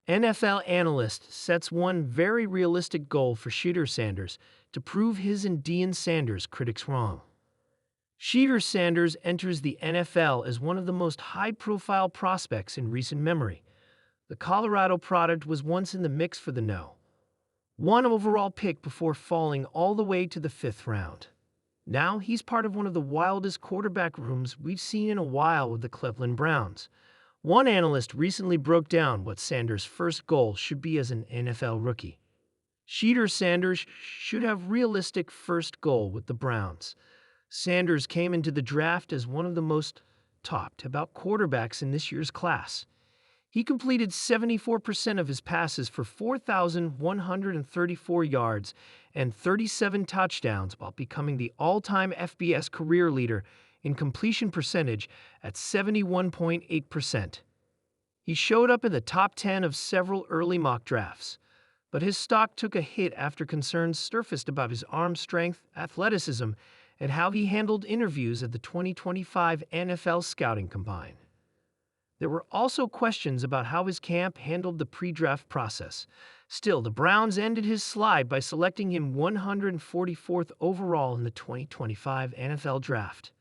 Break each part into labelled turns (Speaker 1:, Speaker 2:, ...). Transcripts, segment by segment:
Speaker 1: NFL Analyst sets one very realistic goal for Shedeur Sanders to prove his and Deion Sanders' critics wrong. Shedeur Sanders enters the NFL as one of the most high-profile prospects in recent memory. The Colorado product was once in the mix for the #1 overall pick before falling all the way to the 5th round. Now he's part of one of the wildest quarterback rooms we've seen in a while with the Cleveland Browns. One analyst recently broke down what Sanders' first goal should be as an NFL rookie. Shedeur Sanders should have realistic first goal with the Browns. Sanders came into the draft as one of the most talked about quarterbacks in this year's class. He completed 74% of his passes for 4,134 yards and 37 touchdowns while becoming the all-time FBS career leader in completion percentage at 71.8%. He showed up in the top 10 of several early mock drafts, but his stock took a hit after concerns surfaced about his arm strength, athleticism, and how he handled interviews at the 2025 NFL Scouting Combine. There were also questions about how his camp handled the pre-draft process. Still, the Browns ended his slide by selecting him 144th overall in the 2025 NFL Draft.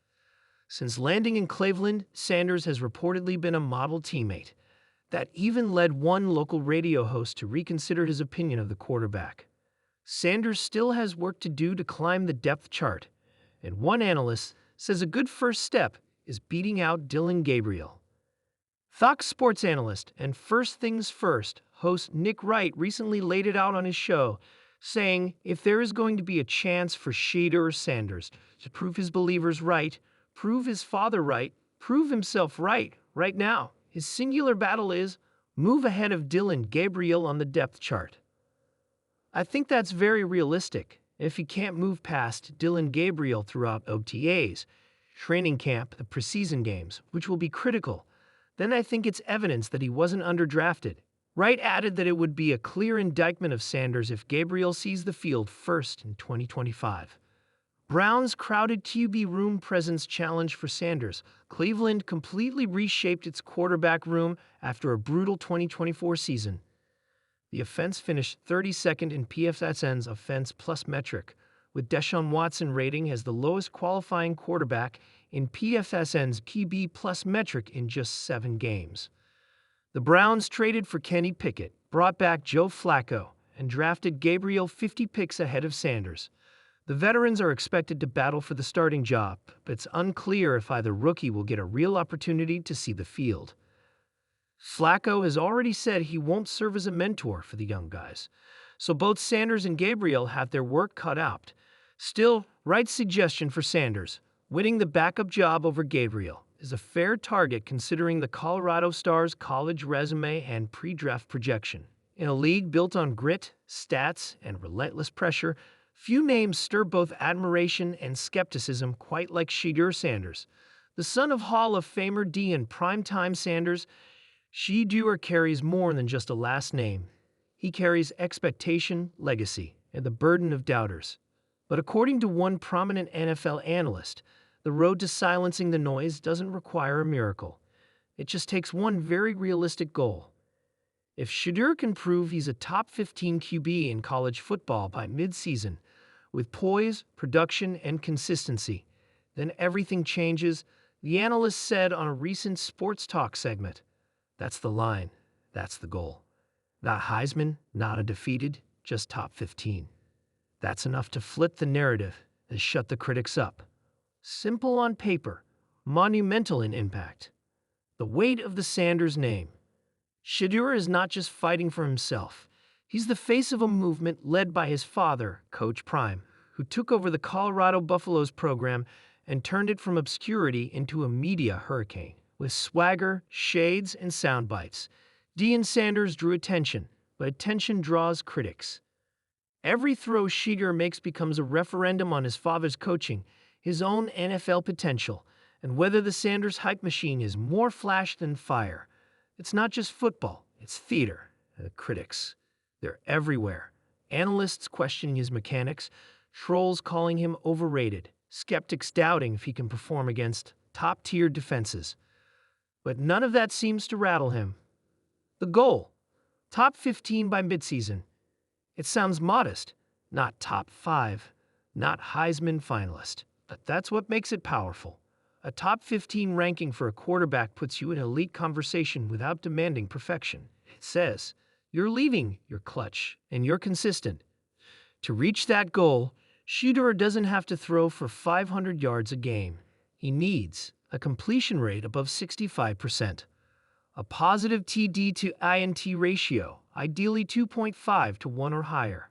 Speaker 1: Since landing in Cleveland, Sanders has reportedly been a model teammate. That even led one local radio host to reconsider his opinion of the quarterback. Sanders still has work to do to climb the depth chart, and one analyst says a good first step is beating out Dillon Gabriel. Fox Sports analyst and First Things First host Nick Wright recently laid it out on his show, saying if there is going to be a chance for Shedeur Sanders to prove his believers right, prove his father right, prove himself right now, his singular battle is move ahead of Dillon Gabriel on the depth chart. I think that's very realistic. If he can't move past Dillon Gabriel throughout OTAs, training camp, the preseason games, which will be critical, then I think it's evidence that he wasn't underdrafted. Wright added that it would be a clear indictment of Sanders if Gabriel sees the field first in 2025. Browns' crowded QB room presence challenge for Sanders. Cleveland completely reshaped its quarterback room after a brutal 2024 season. The offense finished 32nd in PFSN's Offense Plus metric, with Deshaun Watson rating as the lowest qualifying quarterback in PFSN's QB Plus metric in just 7 games. The Browns traded for Kenny Pickett, brought back Joe Flacco, and drafted Gabriel 50 picks ahead of Sanders. The veterans are expected to battle for the starting job, but it's unclear if either rookie will get a real opportunity to see the field. Flacco has already said he won't serve as a mentor for the young guys, so both Sanders and Gabriel have their work cut out. Still, Wright's suggestion for Sanders, winning the backup job over Gabriel, is a fair target considering the Colorado Stars' college resume and pre-draft projection. In a league built on grit, stats, and relentless pressure, few names stir both admiration and skepticism quite like Shedeur Sanders. The son of Hall of Famer Deion "Primetime" Sanders, Shedeur carries more than just a last name. He carries expectation, legacy, and the burden of doubters. But according to one prominent NFL analyst, the road to silencing the noise doesn't require a miracle. It just takes one very realistic goal. If Shedeur can prove he's a top 15 QB in college football by mid-season, with poise, production, and consistency, then everything changes, the analyst said on a recent Sports Talk segment. That's the line. That's the goal. Not Heisman, not a defeated, just top 15. That's enough to flip the narrative and shut the critics up. Simple on paper, monumental in impact. The weight of the Sanders name. Shedeur is not just fighting for himself. He's the face of a movement led by his father, Coach Prime, who took over the Colorado Buffaloes program and turned it from obscurity into a media hurricane. With swagger, shades, and sound bites, Deion Sanders drew attention, but attention draws critics. Every throw Shedeur makes becomes a referendum on his father's coaching, his own NFL potential, and whether the Sanders hype machine is more flash than fire. It's not just football, it's theater. The critics, they're everywhere. Analysts questioning his mechanics, trolls calling him overrated, skeptics doubting if he can perform against top-tier defenses. But none of that seems to rattle him. The goal, Top 15 by midseason. It sounds modest, not top 5, not Heisman finalist, but that's what makes it powerful. A top 15 ranking for a quarterback puts you in elite conversation without demanding perfection. It says, you're leaving, you're clutch, and you're consistent. To reach that goal, Shedeur doesn't have to throw for 500 yards a game. He needs a completion rate above 65%, a positive TD to INT ratio, ideally 2.5 to 1 or higher,